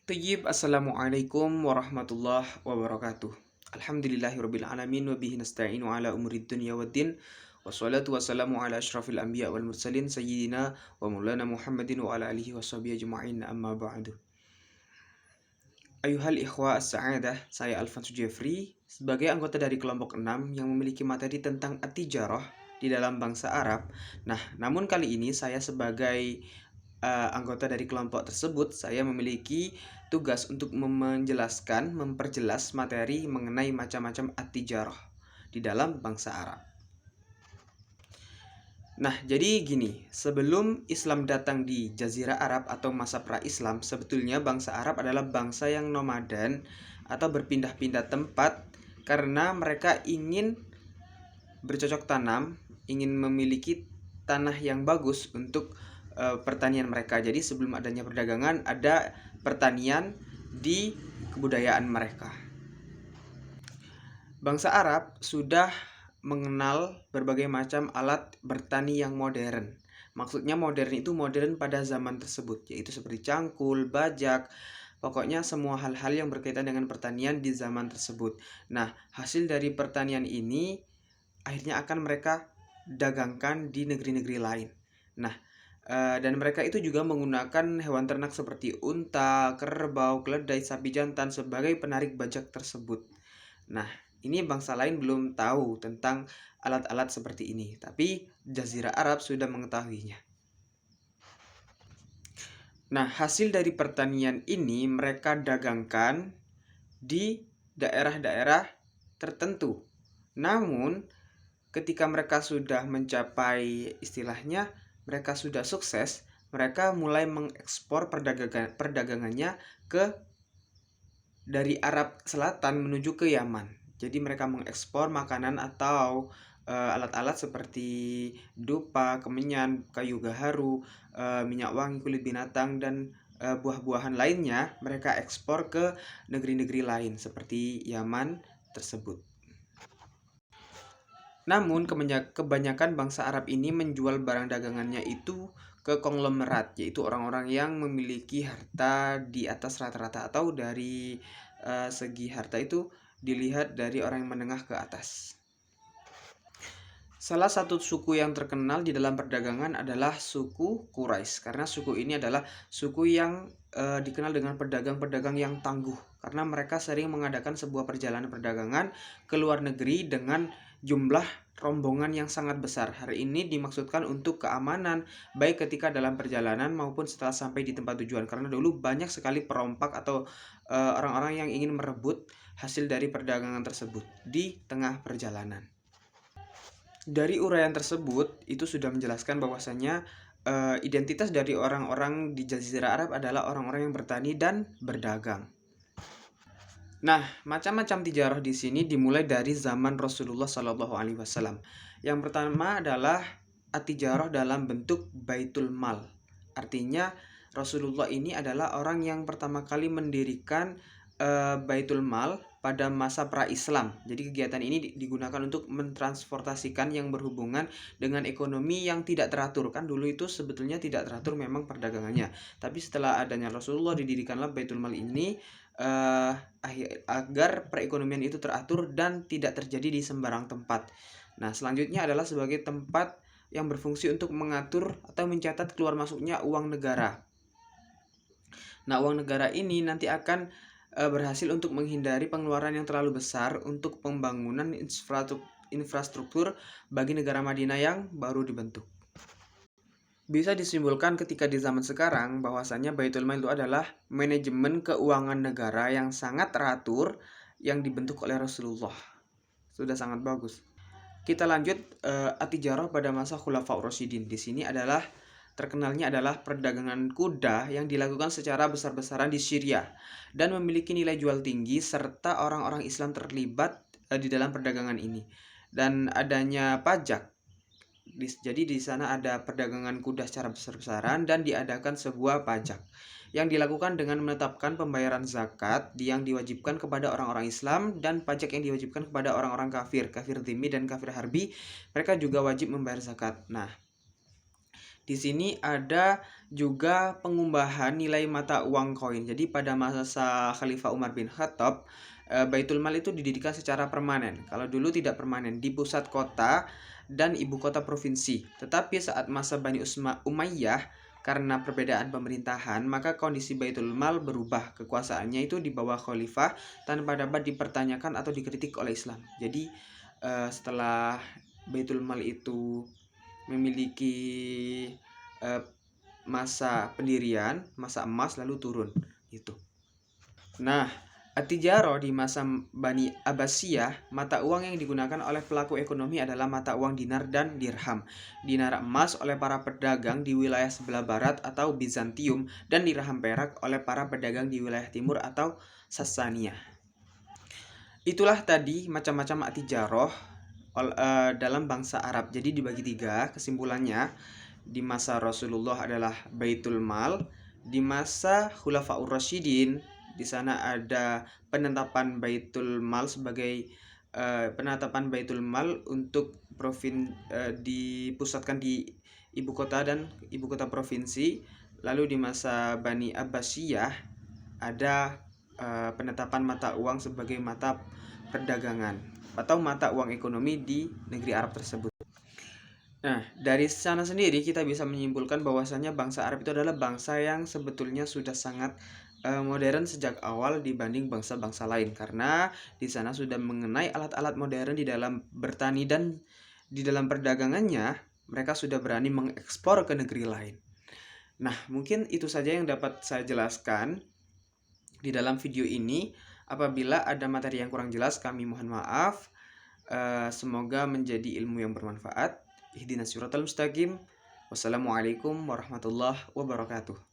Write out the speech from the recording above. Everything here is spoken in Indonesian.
Tayyib, Assalamualaikum warahmatullahi wabarakatuh. Alhamdulillahirabbil alamin wa bihi nasta'inu ala umurid dunya waddin. Wassalatu wassalamu ala asyrafil anbiya wal mursalin sayyidina wa maulana Muhammadin wa ala alihi washabihi ajma'in amma ba'du. Ayuhal ikhwa as-sa'adah, saya Alfonso Jeffrey sebagai anggota dari kelompok 6 yang memiliki materi tentang at-tijarah di dalam bangsa Arab. Nah, namun kali ini saya sebagai anggota dari kelompok tersebut, saya memiliki tugas untuk memperjelas materi mengenai macam-macam at-tijarah di dalam bangsa Arab. Nah, jadi gini, sebelum Islam datang di Jazirah Arab atau masa pra-Islam, sebetulnya bangsa Arab adalah bangsa yang nomaden atau berpindah-pindah tempat karena mereka ingin bercocok tanam, ingin memiliki tanah yang bagus untuk pertanian mereka. Jadi sebelum adanya perdagangan, ada pertanian di kebudayaan mereka. Bangsa Arab sudah mengenal berbagai macam alat bertani yang modern. Maksudnya modern itu modern pada zaman tersebut, yaitu seperti cangkul, bajak, pokoknya semua hal-hal yang berkaitan dengan pertanian di zaman tersebut. Nah, hasil dari pertanian ini akhirnya akan mereka dagangkan di negeri-negeri lain. Nah, dan mereka itu juga menggunakan hewan ternak seperti unta, kerbau, keledai, sapi jantan sebagai penarik bajak tersebut. Nah, ini bangsa lain belum tahu tentang alat-alat seperti ini, tapi Jazirah Arab sudah mengetahuinya. Nah, hasil dari pertanian ini mereka dagangkan di daerah-daerah tertentu. Namun, ketika mereka sudah mencapai istilahnya, mereka sudah sukses, mereka mulai mengekspor perdagangannya dari Arab Selatan menuju ke Yaman. Jadi mereka mengekspor makanan atau alat-alat seperti dupa, kemenyan, kayu gaharu, minyak wangi, kulit binatang, dan buah-buahan lainnya mereka ekspor ke negeri-negeri lain seperti Yaman tersebut. Namun kebanyakan bangsa Arab ini menjual barang dagangannya itu ke konglomerat, yaitu orang-orang yang memiliki harta di atas rata-rata, atau dari segi harta itu dilihat dari orang yang menengah ke atas. Salah satu suku yang terkenal di dalam perdagangan adalah suku Quraisy, karena suku ini adalah suku yang dikenal dengan pedagang-pedagang yang tangguh, karena mereka sering mengadakan sebuah perjalanan perdagangan ke luar negeri dengan jumlah rombongan yang sangat besar. Hari ini dimaksudkan untuk keamanan baik ketika dalam perjalanan maupun setelah sampai di tempat tujuan, karena dulu banyak sekali perompak atau orang-orang yang ingin merebut hasil dari perdagangan tersebut di tengah perjalanan. Dari uraian tersebut itu sudah menjelaskan bahwasanya identitas dari orang-orang di Jazirah Arab adalah orang-orang yang bertani dan berdagang. Nah, macam-macam tijarah di sini dimulai dari zaman Rasulullah Shallallahu Alaihi Wasallam. Yang pertama adalah at-tijarah dalam bentuk baitul mal. Artinya Rasulullah ini adalah orang yang pertama kali mendirikan baitul mal pada masa pra-Islam. Jadi kegiatan ini digunakan untuk mentransportasikan yang berhubungan dengan ekonomi yang tidak teratur. Kan dulu itu sebetulnya tidak teratur memang perdagangannya. Tapi setelah adanya Rasulullah didirikanlah baitul mal ini agar perekonomian itu teratur dan tidak terjadi di sembarang tempat. Nah, selanjutnya adalah sebagai tempat yang berfungsi untuk mengatur atau mencatat keluar masuknya uang negara. Nah, uang negara ini nanti akan berhasil untuk menghindari pengeluaran yang terlalu besar untuk pembangunan infrastruktur bagi negara Madinah yang baru dibentuk. Bisa disimpulkan ketika di zaman sekarang bahwasanya Baitul Mal itu adalah manajemen keuangan negara yang sangat teratur yang dibentuk oleh Rasulullah. Sudah sangat bagus. Kita lanjut at-tijarah pada masa Khulafaur Rasyidin. Di sini adalah terkenalnya adalah perdagangan kuda yang dilakukan secara besar-besaran di Syria dan memiliki nilai jual tinggi serta orang-orang Islam terlibat di dalam perdagangan ini. Dan adanya pajak. Jadi di sana ada perdagangan kuda secara besar-besaran dan diadakan sebuah pajak yang dilakukan dengan menetapkan pembayaran zakat yang diwajibkan kepada orang-orang Islam dan pajak yang diwajibkan kepada orang-orang kafir dhimmi dan kafir harbi. Mereka juga wajib membayar zakat. Nah, Di sini ada juga pengumbahan nilai mata uang koin. Jadi pada masa Khalifah Umar bin Khattab, Baitul Mal itu didirikan secara permanen. Kalau dulu tidak permanen di pusat kota dan ibu kota provinsi. Tetapi saat masa Bani Umayyah, karena perbedaan pemerintahan, maka kondisi Baitul Mal berubah. Kekuasaannya itu di bawah khalifah tanpa dapat dipertanyakan atau dikritik oleh Islam. Jadi setelah Baitul Mal itu memiliki eh, masa pendirian, masa emas lalu turun gitu. Nah, Atijaro di masa Bani Abbasiyah, mata uang yang digunakan oleh pelaku ekonomi adalah mata uang dinar dan dirham. Dinar emas oleh para pedagang di wilayah sebelah barat atau Bizantium, dan dirham perak oleh para pedagang di wilayah timur atau Sasania. Itulah tadi macam-macam atijaroh dalam bangsa Arab. Jadi dibagi tiga. Kesimpulannya, di masa Rasulullah adalah Baitul Mal, di masa Khulafaur Rasyidin di sana ada penetapan Baitul Mal sebagai penetapan Baitul Mal untuk dipusatkan di ibu kota dan ibu kota provinsi. Lalu di masa Bani Abbasiyah ada penetapan mata uang sebagai mata perdagangan atau mata uang ekonomi di negeri Arab tersebut. Nah, dari sana sendiri kita bisa menyimpulkan bahwasanya bangsa Arab itu adalah bangsa yang sebetulnya sudah sangat modern sejak awal dibanding bangsa-bangsa lain, karena di sana sudah mengenai alat-alat modern di dalam bertani, dan di dalam perdagangannya mereka sudah berani mengekspor ke negeri lain. Nah, mungkin itu saja yang dapat saya jelaskan di dalam video ini. Apabila ada materi yang kurang jelas, kami mohon maaf. Semoga menjadi ilmu yang bermanfaat. Ihdinas siratal mustaqim. Wassalamualaikum warahmatullahi wabarakatuh.